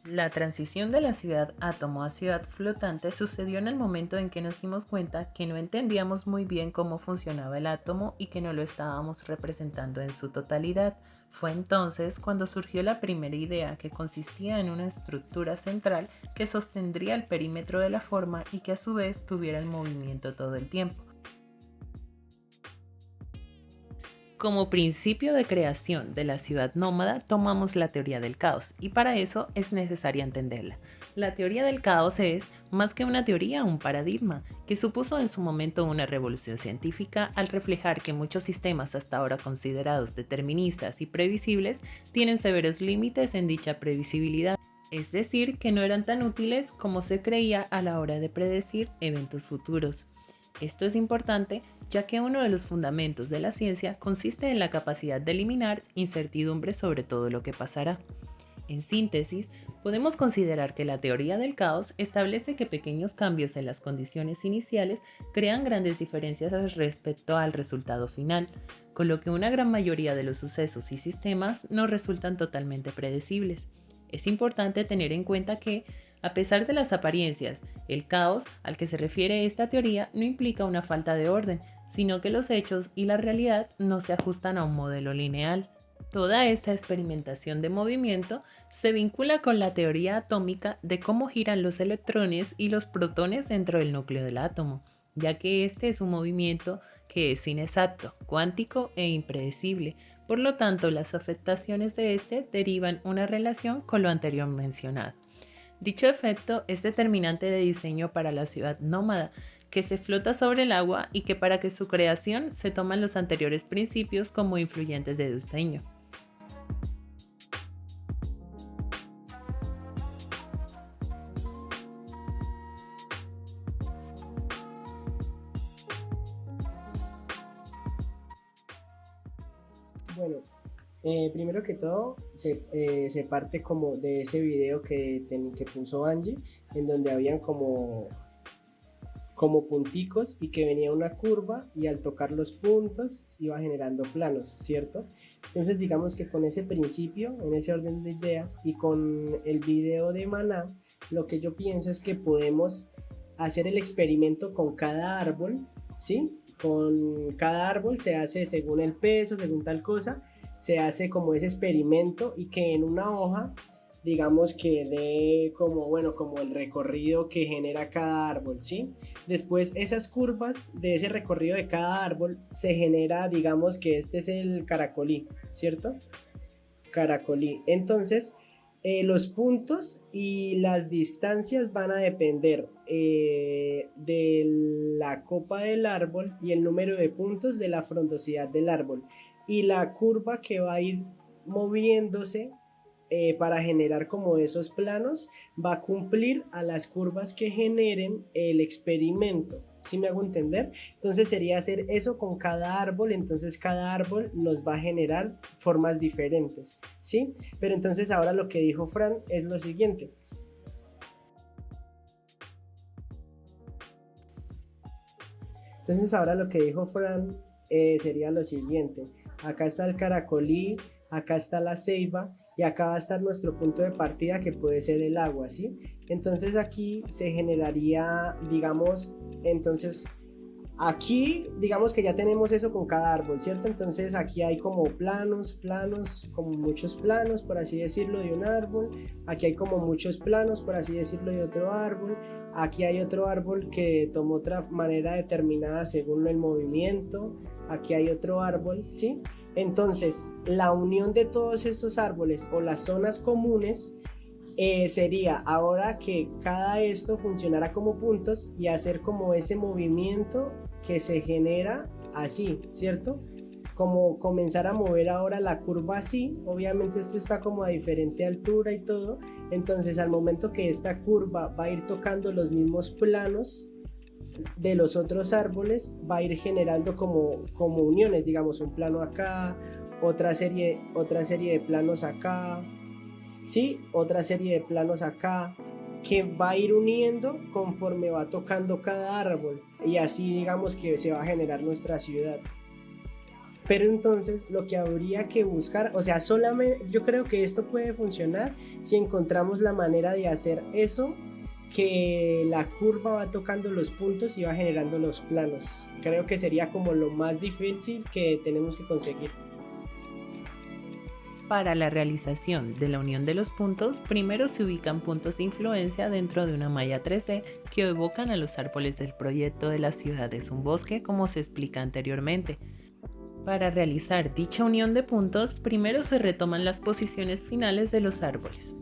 La transición de la ciudad átomo a ciudad flotante sucedió en el momento en que nos dimos cuenta que no entendíamos muy bien cómo funcionaba el átomo y que no lo estábamos representando en su totalidad. Fue entonces cuando surgió la primera idea, que consistía en una estructura central que sostendría el perímetro de la forma y que a su vez tuviera el movimiento todo el tiempo. Como principio de creación de la ciudad nómada, tomamos la teoría del caos y para eso es necesaria entenderla. La teoría del caos es, más que una teoría, un paradigma, que supuso en su momento una revolución científica al reflejar que muchos sistemas hasta ahora considerados deterministas y previsibles tienen severos límites en dicha previsibilidad, es decir, que no eran tan útiles como se creía a la hora de predecir eventos futuros. Esto es importante ya que uno de los fundamentos de la ciencia consiste en la capacidad de eliminar incertidumbre sobre todo lo que pasará. En síntesis, podemos considerar que la teoría del caos establece que pequeños cambios en las condiciones iniciales crean grandes diferencias respecto al resultado final, con lo que una gran mayoría de los sucesos y sistemas no resultan totalmente predecibles. Es importante tener en cuenta que, a pesar de las apariencias, el caos al que se refiere esta teoría no implica una falta de orden, sino que los hechos y la realidad no se ajustan a un modelo lineal. Toda esa experimentación de movimiento se vincula con la teoría atómica de cómo giran los electrones y los protones dentro del núcleo del átomo, ya que este es un movimiento que es inexacto, cuántico e impredecible. Por lo tanto, las afectaciones de este derivan una relación con lo anterior mencionado. Dicho efecto es determinante de diseño para la ciudad nómada, que se flota sobre el agua y que para que su creación se toman los anteriores principios como influyentes de diseño. Bueno, primero que todo, se parte como de ese video que puso Angie, en donde habían como punticos y que venía una curva y al tocar los puntos iba generando planos, ¿cierto? Entonces digamos que con ese principio, en ese orden de ideas y con el video de Maná, lo que yo pienso es que podemos hacer el experimento con cada árbol, ¿sí? Con cada árbol se hace según el peso, según tal cosa, se hace como ese experimento y que en una hoja digamos que dé como, bueno, como el recorrido que genera cada árbol, ¿sí? Después esas curvas de ese recorrido de cada árbol se genera, digamos que este es el caracolí, ¿cierto? Caracolí. Entonces, los puntos y las distancias van a depender de la copa del árbol y el número de puntos de la frondosidad del árbol. Y la curva que va a ir moviéndose para generar como esos planos va a cumplir a las curvas que generen el experimento. ¿Sí me hago entender? Entonces sería hacer eso con cada árbol, entonces cada árbol nos va a generar formas diferentes, ¿sí? Pero entonces ahora lo que dijo Fran es lo siguiente. Entonces ahora lo que dijo Fran sería lo siguiente. Acá está el caracolí, acá está la ceiba y acá va a estar nuestro punto de partida que puede ser el agua, ¿sí? Entonces aquí se generaría, digamos, entonces aquí digamos que ya tenemos eso con cada árbol, ¿cierto? Entonces aquí hay como planos, como muchos planos, por así decirlo, de un árbol. Aquí hay como muchos planos, por así decirlo, de otro árbol. Aquí hay otro árbol que tomó otra manera determinada según el movimiento. Aquí hay otro árbol, ¿sí? Entonces, la unión de todos estos árboles o las zonas comunes sería ahora que cada esto funcionara como puntos y hacer como ese movimiento que se genera así, ¿cierto? Como comenzar a mover ahora la curva así, obviamente esto está como a diferente altura y todo, entonces al momento que esta curva va a ir tocando los mismos planos de los otros árboles, va a ir generando como uniones, digamos un plano acá, otra serie de planos acá, ¿sí? Otra serie de planos acá que va a ir uniendo conforme va tocando cada árbol y así digamos que se va a generar nuestra ciudad. Pero entonces lo que habría que buscar, o sea, solamente yo creo que esto puede funcionar si encontramos la manera de hacer eso, que la curva va tocando los puntos y va generando los planos. Creo que sería como lo más difícil que tenemos que conseguir. Para la realización de la unión de los puntos, primero se ubican puntos de influencia dentro de una malla 3D que evocan a los árboles del proyecto de la ciudad es un bosque, como se explica anteriormente. Para realizar dicha unión de puntos, primero se retoman las posiciones finales de los árboles.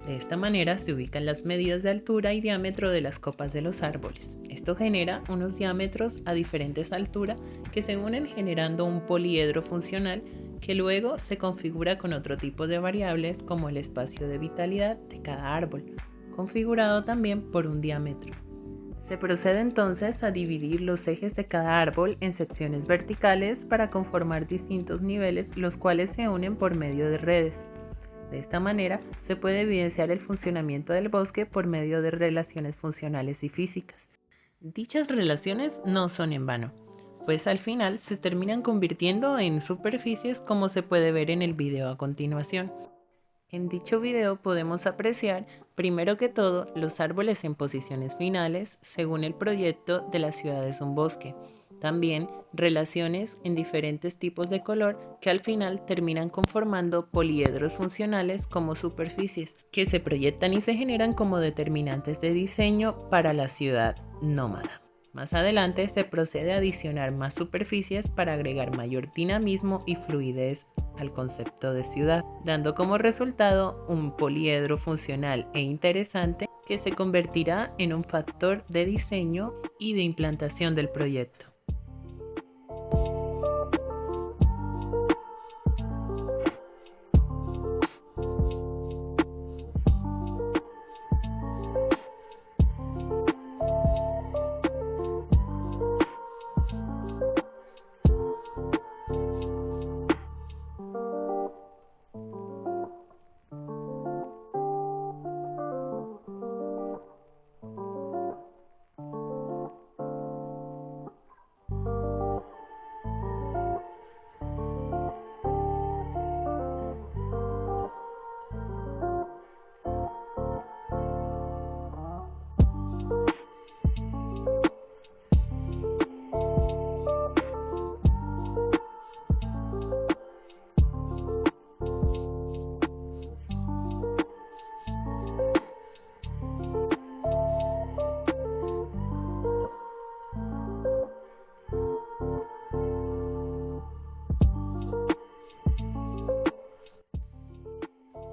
De esta manera se ubican las medidas de altura y diámetro de las copas de los árboles. Esto genera unos diámetros a diferentes alturas que se unen generando un poliedro funcional que luego se configura con otro tipo de variables como el espacio de vitalidad de cada árbol, configurado también por un diámetro. Se procede entonces a dividir los ejes de cada árbol en secciones verticales para conformar distintos niveles, los cuales se unen por medio de redes. De esta manera se puede evidenciar el funcionamiento del bosque por medio de relaciones funcionales y físicas. Dichas relaciones no son en vano, pues al final se terminan convirtiendo en superficies como se puede ver en el video a continuación. En dicho video podemos apreciar, primero que todo, los árboles en posiciones finales según el proyecto de la ciudad es un bosque. También relaciones en diferentes tipos de color que al final terminan conformando poliedros funcionales como superficies que se proyectan y se generan como determinantes de diseño para la ciudad nómada. Más adelante se procede a adicionar más superficies para agregar mayor dinamismo y fluidez al concepto de ciudad, dando como resultado un poliedro funcional e interesante que se convertirá en un factor de diseño y de implantación del proyecto.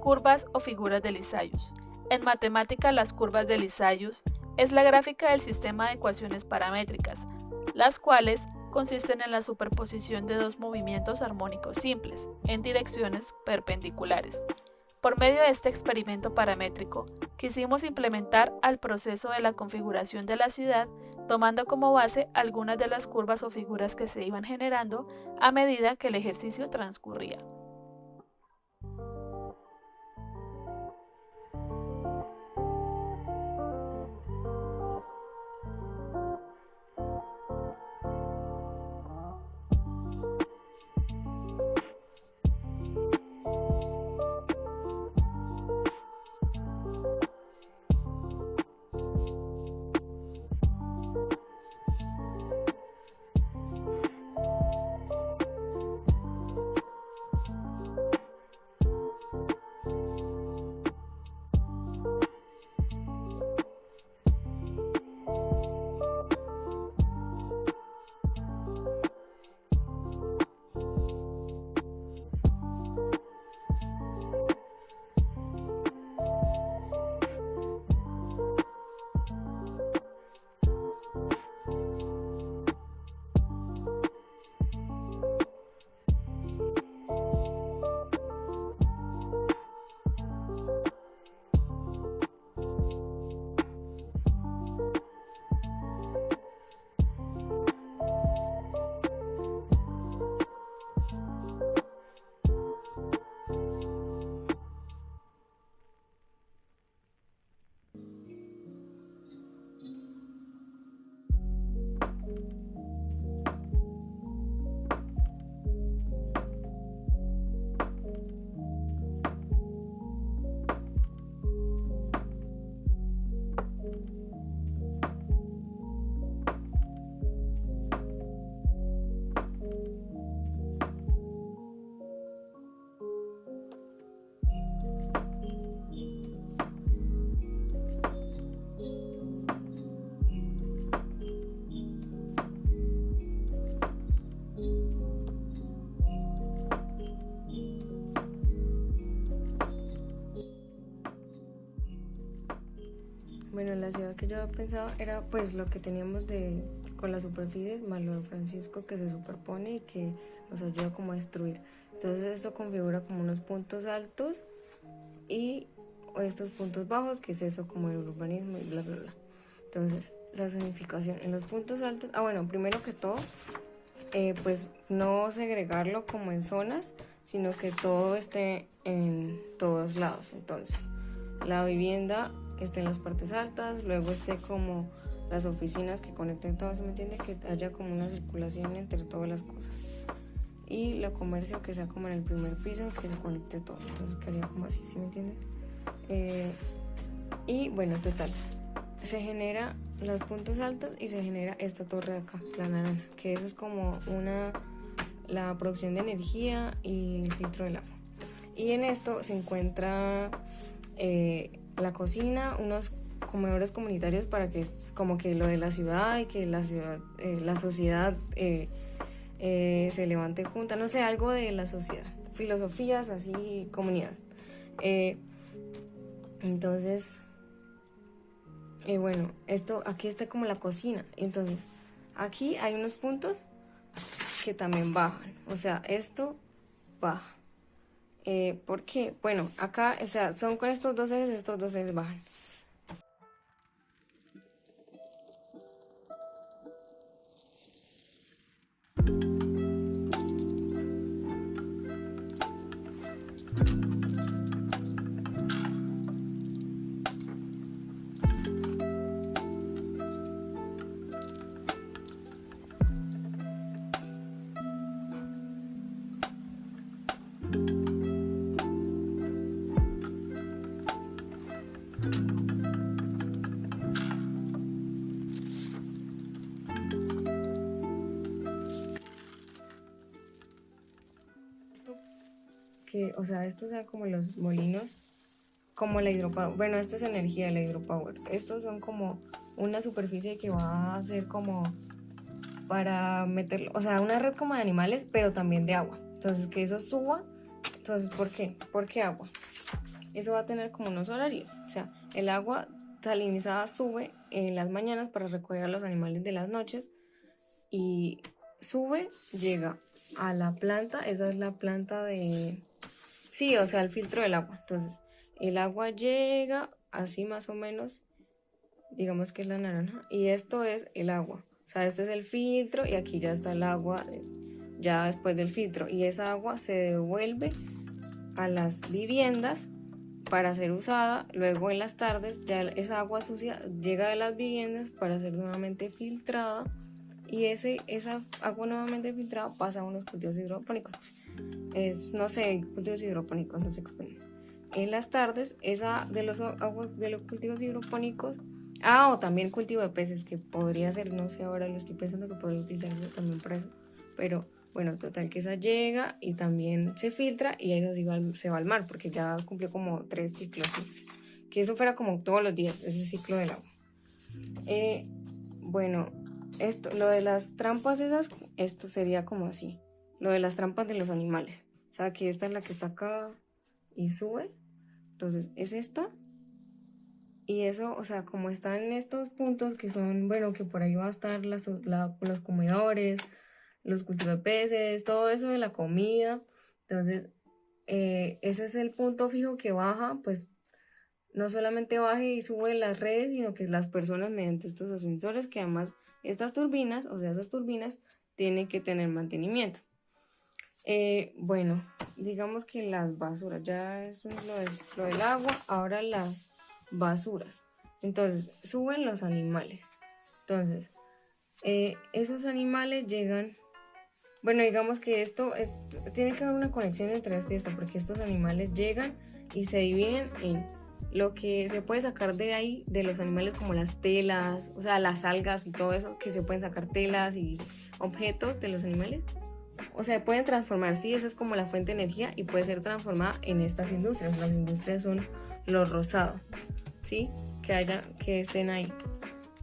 Curvas o figuras de Lissajous. En matemática, las curvas de Lissajous es la gráfica del sistema de ecuaciones paramétricas, las cuales consisten en la superposición de dos movimientos armónicos simples en direcciones perpendiculares. Por medio de este experimento paramétrico, quisimos implementar al proceso de la configuración de la ciudad, tomando como base algunas de las curvas o figuras que se iban generando a medida que el ejercicio transcurría. Bueno, la ciudad que yo había pensado era pues lo que teníamos con las superficies más lo de Francisco que se superpone y que nos ayuda como a destruir. Entonces esto configura como unos puntos altos y estos puntos bajos, que es eso como el urbanismo y bla bla bla. Entonces la zonificación en los puntos altos, bueno, primero que todo, pues no segregarlo como en zonas, sino que todo esté en todos lados. Entonces la vivienda esté en las partes altas, luego esté como las oficinas que conecten todo, ¿se me entiende? Que haya como una circulación entre todas las cosas. Y lo comercio que sea como en el primer piso, que se conecte todo. Entonces quedaría como así, ¿sí me entienden? Y bueno, total, se genera los puntos altos y se genera esta torre de acá, la naranja, que eso es como la producción de energía y el filtro del agua. Y en esto se encuentra la cocina, unos comedores comunitarios para que como que lo de la ciudad y que la sociedad se levante junta, no sé, algo de la sociedad, filosofías así, comunidad. Entonces, bueno, aquí está como la cocina. Entonces, aquí hay unos puntos que también bajan, o sea, esto baja. ¿Por qué? Bueno, acá, o sea, son con estos dos ejes bajan. O sea, estos sean como los molinos, como la hidropower. Bueno, esto es energía de la hidropower. Estos son como una superficie que va a ser como para meterlo, o sea, una red como de animales, pero también de agua. Entonces, que eso suba. Entonces, ¿por qué? ¿Por qué agua? Eso va a tener como unos horarios. O sea, el agua salinizada sube en las mañanas para recoger a los animales de las noches y sube, llega a la planta. Esa es la planta de... Sí, o sea, el filtro del agua. Entonces, el agua llega así más o menos, digamos que es la naranja, y esto es el agua. O sea, este es el filtro y aquí ya está el agua ya después del filtro. Y esa agua se devuelve a las viviendas para ser usada. Luego en las tardes ya esa agua sucia llega de las viviendas para ser nuevamente filtrada. Y esa agua nuevamente filtrada pasa a unos cultivos hidropónicos. No sé, cultivos hidropónicos, no sé qué ponen. En las tardes, esa de los cultivos hidropónicos, o también cultivo de peces, que podría ser, no sé, ahora lo estoy pensando que podría utilizarse también para eso. Pero bueno, total que esa llega y también se filtra y esa se va al mar, porque ya cumplió como 3 ciclos. Que eso fuera como todos los días, ese ciclo del agua. Bueno, lo de las trampas esas, esto sería como así. Lo de las trampas de los animales. O sea, que esta es la que está acá y sube. Entonces, es esta. Y eso, o sea, como están en estos puntos que son, bueno, que por ahí va a estar los comedores, los cultivos de peces, todo eso de la comida. Entonces, ese es el punto fijo que baja, pues no solamente baja y sube las redes, sino que las personas mediante estos ascensores, que además estas turbinas, o sea, esas turbinas tienen que tener mantenimiento. Bueno, digamos que las basuras, ya eso es lo del ciclo del agua. Ahora las basuras. Entonces, suben los animales. Entonces, esos animales llegan. Bueno, digamos que tiene que haber una conexión entre esto y esto, porque estos animales llegan y se dividen en lo que se puede sacar de ahí, de los animales, como las telas, o sea, las algas y todo eso, que se pueden sacar telas y objetos de los animales. O sea, pueden transformar, sí, esa es como la fuente de energía y puede ser transformada en estas industrias. Las industrias son lo rosado, ¿sí? Que estén ahí.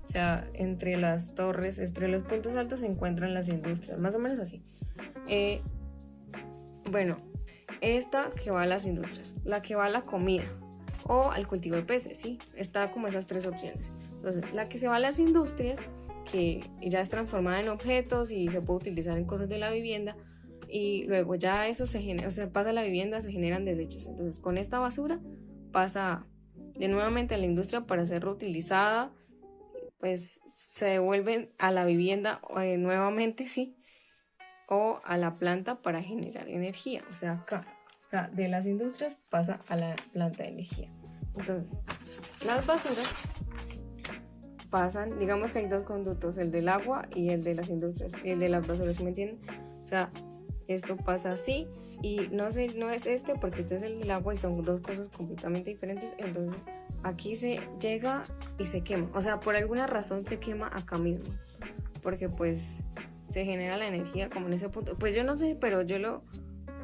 O sea, entre las torres, entre los puntos altos se encuentran las industrias, más o menos así. Bueno, esta que va a las industrias, la que va a la comida o al cultivo de peces, ¿sí? Está como esas tres opciones. Entonces, la que se va a las industrias, que ya es transformada en objetos y se puede utilizar en cosas de la vivienda, y luego ya eso se genera, o sea, pasa a la vivienda, se generan desechos. Entonces, con esta basura pasa de nuevamente a la industria para ser reutilizada, pues se devuelven a la vivienda nuevamente, sí, o a la planta para generar energía. O sea, acá, o sea, de las industrias pasa a la planta de energía. Entonces, las basuras pasan, digamos que hay dos conductos, el del agua y el de las industrias, el de las basuras, ¿sí me entienden? O sea, esto pasa así y no es porque este es el del agua y son dos cosas completamente diferentes. Entonces aquí se llega y se quema, o sea, por alguna razón se quema acá mismo, porque pues se genera la energía como en ese punto. Pues yo no sé, pero yo lo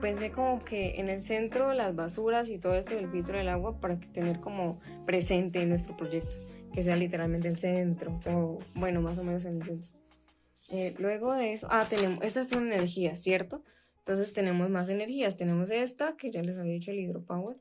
pensé como que en el centro las basuras y todo esto del filtro del agua, para tener como presente en nuestro proyecto que sea literalmente el centro, o bueno, más o menos en el centro. Luego de eso, tenemos, estas son energías, ¿cierto? Entonces tenemos más energías, tenemos esta, que ya les había dicho, el hidropower,